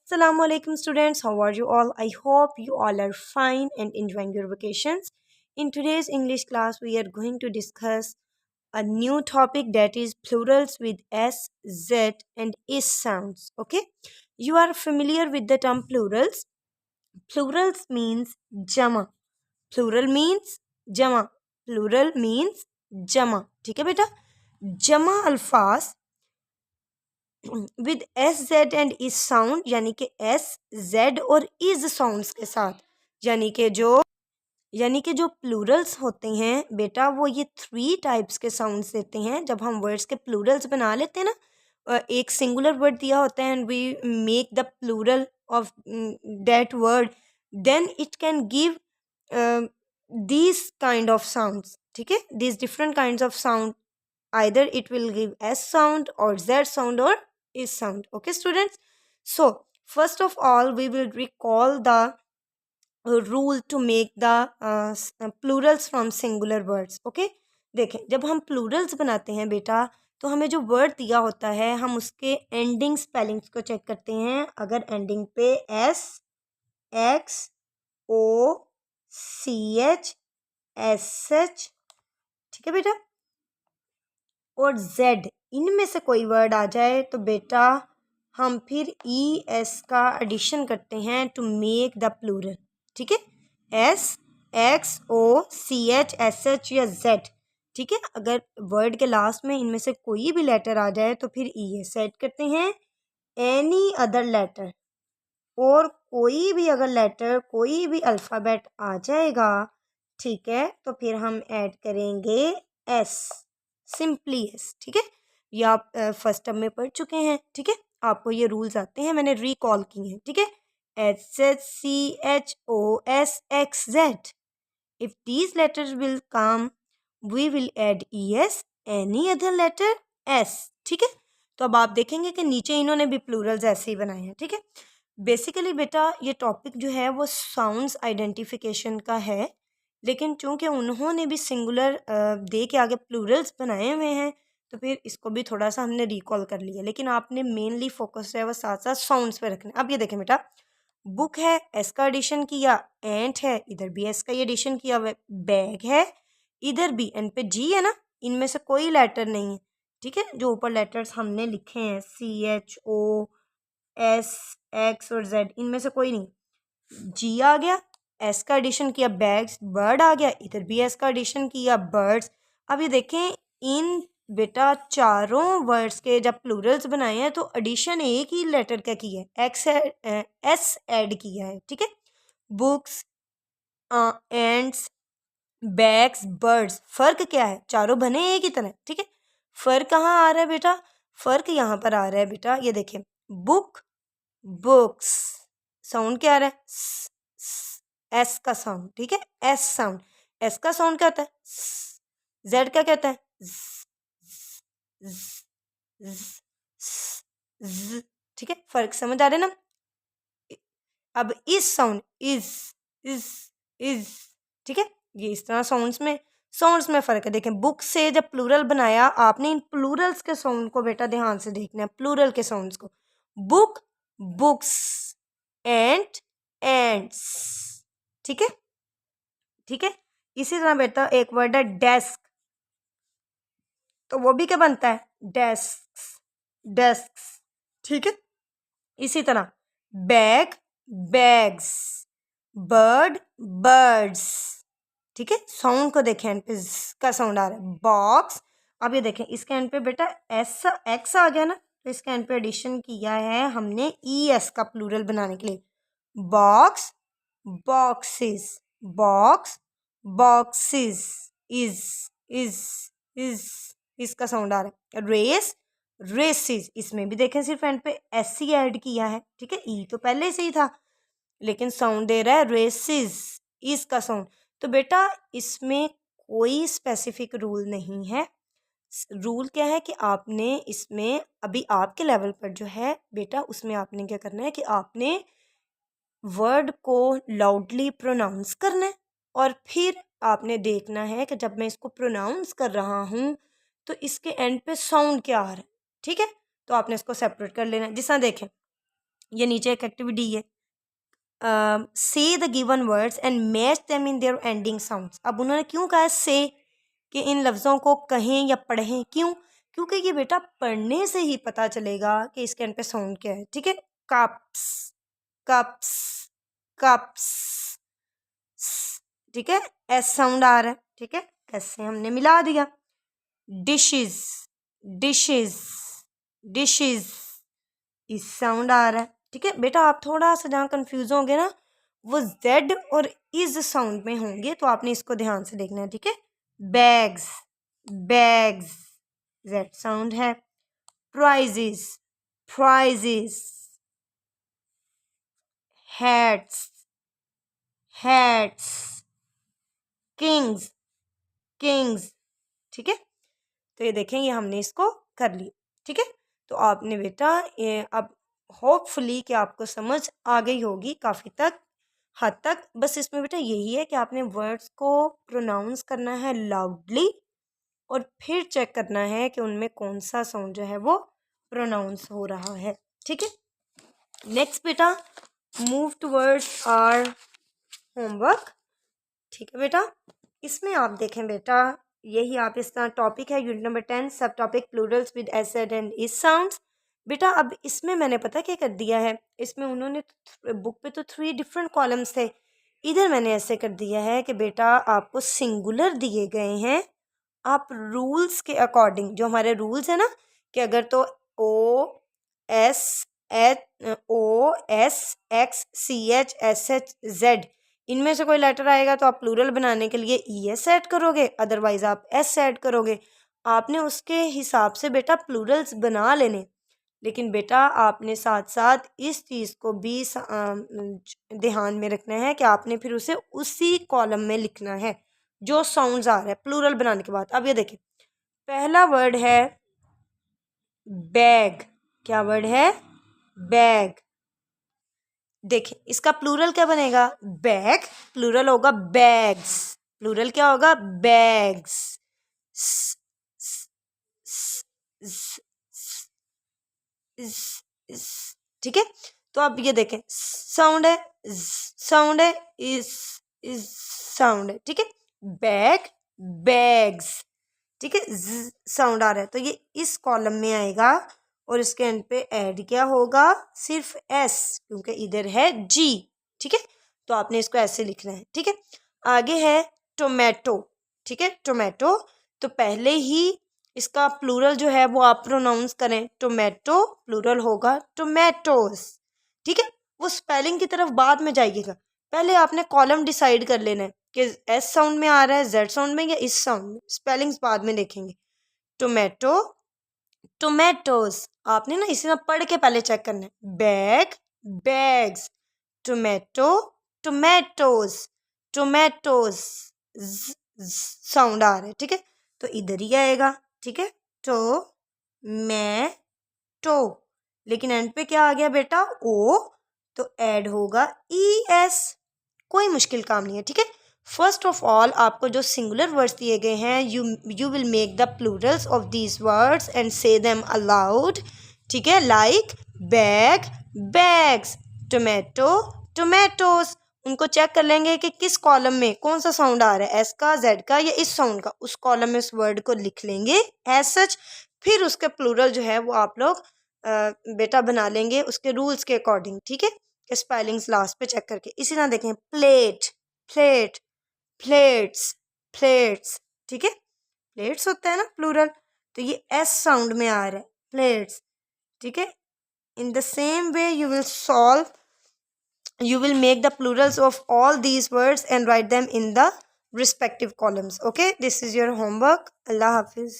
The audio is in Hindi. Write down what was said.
Assalamu alaikum students, how are you all? I hope you all are fine and enjoying your vacations. In today's English class, we are going to discuss a new topic that is plurals with S, Z and is sounds. Okay, you are familiar with the term plurals. Plurals means jama. Plural means jama. Plural means jama. ठीक है बेटा? जमा अल्फाज with S Z and is sound यानी कि एस जेड और इज साउंड्स के साथ यानी कि जो प्लूरल्स होते हैं बेटा वो ये 3 टाइप्स के साउंड्स देते हैं। जब हम वर्ड्स के प्लूरल्स बना लेते हैं ना, एक सिंगुलर वर्ड दिया होता है and we make the plural of that word, then it can give these kind of sounds. ठीक है, these different kinds of sound, either it will give S sound or Z sound or is sound. Okay students, so first of all we will recall the rule to make the plurals from singular words. Okay, देखें जब हम plurals बनाते हैं बेटा तो हमें जो word दिया होता है हम उसके ending spellings को चेक करते हैं। अगर ending पे S, X, O, CH, SH, ठीक है बेटा, और Z इनमें से कोई वर्ड आ जाए तो बेटा हम फिर ई एस का एडिशन करते हैं टू मेक द प्लूरल। ठीक है, s, x, o, c h, s h या जेड। ठीक है, अगर वर्ड के लास्ट में इनमें से कोई भी लेटर आ जाए तो फिर ई एस ऐड करते हैं। एनी अदर लेटर, और कोई भी अगर लेटर, कोई भी अल्फ़ाबेट आ जाएगा, ठीक है, तो फिर हम ऐड करेंगे एस, सिंपली एस। ठीक है, ये आप फर्स्ट टर्म में पढ़ चुके हैं। ठीक है, आपको ये रूल्स आते हैं, मैंने रिकॉल किए हैं। ठीक है, h h c h o s x z, if these letters will come we will add e s, any other letter s. ठीक है, तो अब आप देखेंगे कि नीचे इन्होंने भी प्लूरल्स ऐसे ही बनाए हैं। ठीक है, बेसिकली बेटा ये टॉपिक जो है वो साउंड्स आइडेंटिफिकेशन का है, लेकिन चूंकि उन्होंने भी सिंगुलर दे के आगे प्लूरल्स बनाए हुए हैं तो फिर इसको भी थोड़ा सा हमने रिकॉल कर लिया, लेकिन आपने मेनली फोकस है वो साथ साथ साउंड्स पे रखना है। अब ये देखें बेटा, बुक है, एस का एडिशन किया, एंट है, इधर भी एस का ही एडिशन किया हुआ है, बैग है, इधर भी एन पे जी है ना, इनमें से कोई लेटर नहीं है। ठीक है, जो ऊपर लेटर्स हमने लिखे हैं c h o s x और जेड, इनमें से कोई नहीं, जी आ गया, एस का एडिशन किया, बैग्स, बर्ड आ गया, इधर भी एस का एडिशन किया, बर्ड्स। अब ये देखें इन बेटा चारों वर्ड्स के जब प्लूरल्स बनाए हैं तो एडिशन एक ही लेटर का किया है, एक्स एस ऐड किया है। ठीक है, बुक्स, एंड्स, बैग्स, बर्ड्स, फर्क क्या है, चारों बने एक ही तरह। ठीक है, फर्क कहाँ आ रहा है बेटा, फर्क यहाँ पर आ रहा है बेटा, ये देखें, बुक, बुक्स, साउंड क्या आ रहा है, एस का साउंड। ठीक है, एस साउंड, एस का साउंड क्या होता है, जेड का क्या होता है, ठीक है, फर्क समझ आ रहा है ना। अब इस साउंड इज, ठीक है, ये इस तरह साउंड्स में फर्क है। देखें बुक से जब प्लूरल बनाया आपने, इन प्लूरल्स के साउंड को बेटा ध्यान से देखना है, प्लूरल के साउंड्स को, बुक, बुक्स, एंड, एंड्स। ठीक है, ठीक है, इसी तरह बेटा एक वर्ड है डेस्क, तो वो भी क्या बनता है, डेस्क, डेस्क। ठीक है, इसी तरह बैग, बैग्स, बर्ड, बर्ड्स। ठीक है, साउंड को देखें, एंड पे का साउंड आ रहा है, बॉक्स। अब ये देखें इसके एंड पे बेटा एस एक्स आ गया ना, तो इसके एंड पे एडिशन किया है हमने ई एस का प्लूरल बनाने के लिए, box, boxes, box, boxes, is इसका साउंड आ रहा है, रेस, रेसिस, इसमें भी देखें सिर्फ एंड पे एस सी ऐड किया है। ठीक है, ई तो पहले से ही था लेकिन साउंड दे रहा है रेसिस, इसका साउंड। तो बेटा इसमें कोई स्पेसिफिक रूल नहीं है। रूल क्या है कि आपने इसमें अभी आपके लेवल पर जो है बेटा उसमें आपने क्या करना है कि आपने वर्ड को लाउडली प्रोनाउंस करना है, और फिर आपने देखना है कि जब मैं इसको प्रोनाउंस कर रहा हूँ तो इसके एंड पे साउंड क्या आ रहा है। ठीक है, तो आपने इसको सेपरेट कर लेना है। जिस तरह देखें ये नीचे एक एक्टिविटी है, से the given words and match them in their ending sounds. अब उन्होंने क्यों कहा है से, कि इन लफ्ज़ों को कहें या पढ़ें, क्यों? क्योंकि ये बेटा पढ़ने से ही पता चलेगा कि इसके एंड पे साउंड क्या है, ठीक है। कप्स, कप्स, कप्स, ठीक है, एस साउंड आ रहा है, ठीक है, एस से हमने मिला दिया। डिशेस, डिशेस, डिशेस, इस साउंड आ रहा है, ठीक है। बेटा आप थोड़ा सा जहाँ कंफ्यूज होंगे ना, वो जेड और इज साउंड में होंगे, तो आपने इसको ध्यान से देखना है, ठीक है। बैग्स, बैग्स, जेड साउंड है। Prizes, prizes, hats, hats, kings, kings, ठीक है। तो ये देखें, ये हमने इसको कर लिया, ठीक है। तो आपने बेटा ये अब होपफुली कि आपको समझ आ गई होगी काफ़ी हद तक। बस इसमें बेटा यही है कि आपने वर्ड्स को प्रोनाउंस करना है लाउडली, और फिर चेक करना है कि उनमें कौन सा साउंड जो है वो प्रोनाउंस हो रहा है, ठीक है। नेक्स्ट बेटा मूव टूवर्ड्स आवर होमवर्क, ठीक है बेटा। इसमें आप देखें बेटा, यही आप इसका टॉपिक है यूनिट नंबर 10, सब topic Plurals with S Z and is sounds. बेटा अब इसमें मैंने पता क्या कर दिया है, इसमें उन्होंने बुक पे तो 3 डिफरेंट कॉलम्स थे, इधर मैंने ऐसे कर दिया है कि बेटा आपको सिंगुलर दिए गए हैं, आप रूल्स के अकॉर्डिंग, जो हमारे रूल्स है ना, कि अगर तो OSXCHSH Z इनमें से कोई लेटर आएगा तो आप प्लूरल बनाने के लिए ES ऐड करोगे, अदरवाइज आप S ऐड करोगे। आपने उसके हिसाब से बेटा प्लूरल्स बना लेने, लेकिन बेटा आपने साथ साथ इस चीज़ को भी ध्यान में रखना है कि आपने फिर उसे उसी कॉलम में लिखना है जो साउंड्स आ रहा है प्लूरल बनाने के बाद। अब ये देखिए, पहला वर्ड है बैग, क्या वर्ड है? बैग। देखिए इसका प्लूरल क्या बनेगा? बैग, प्लूरल होगा बैग्स, प्लूरल क्या होगा? बैग्स। ठीक है, तो अब ये देखें, साउंड है, साउंड है, इस साउंड है, ठीक है। बैग, बैग्स, ठीक है, साउंड आ रहा है, तो ये इस कॉलम में आएगा, और इसके एंड पे ऐड क्या होगा? सिर्फ एस, क्योंकि इधर है जी, ठीक है। तो आपने इसको ऐसे लिखना है, ठीक है। आगे है टोमेटो, ठीक है, टोमेटो। तो पहले ही इसका प्लूरल जो है वो आप प्रोनाउंस करें, टोमेटो, प्लूरल होगा टोमेटोज, ठीक है। वो स्पेलिंग की तरफ बाद में जाइएगा, पहले आपने कॉलम डिसाइड कर लेना है कि एस साउंड में आ रहा है, जेड साउंड में, या इस साउंड में, स्पेलिंग्स बाद में देखेंगे। टोमेटो, टोमेटोज, आपने ना इसी तरह पढ़ के पहले चेक करना है। Bag, bags, tomato, tomatoes, tomatoes, sound आ रहा है, ठीक है। तो इधर ही आएगा, ठीक है, तो मैं टो, लेकिन एंड पे क्या आ गया बेटा? ओ, तो ऐड होगा ES, कोई मुश्किल काम नहीं है, ठीक है। फर्स्ट ऑफ ऑल आपको जो सिंगुलर वर्ड्स दिए गए हैं, you will make the Plurals of these words and से देम अलाउड, ठीक है, like bag, bags, tomato, tomatoes. उनको चेक कर लेंगे कि किस कॉलम में कौन सा साउंड आ रहा है, एस का, जेड का, या इस साउंड का, उस कॉलम में उस वर्ड को लिख लेंगे एज सच। फिर उसके प्लूरल जो है वो आप लोग बेटा बना लेंगे उसके रूल्स के अकॉर्डिंग, ठीक है, स्पेलिंग्स लास्ट पे चेक करके। इसी तरह देखें, प्लेट, प्लेट, प्लेट्स, प्लेट्स, ठीक है, प्लेट्स होता है ना प्लूरल, तो ये एस साउंड में आ रहा है, प्लेट्स, ठीक है। In the same way you will make the plurals of all these words and write them in the respective columns. Okay, this is your homework. Allah Hafiz.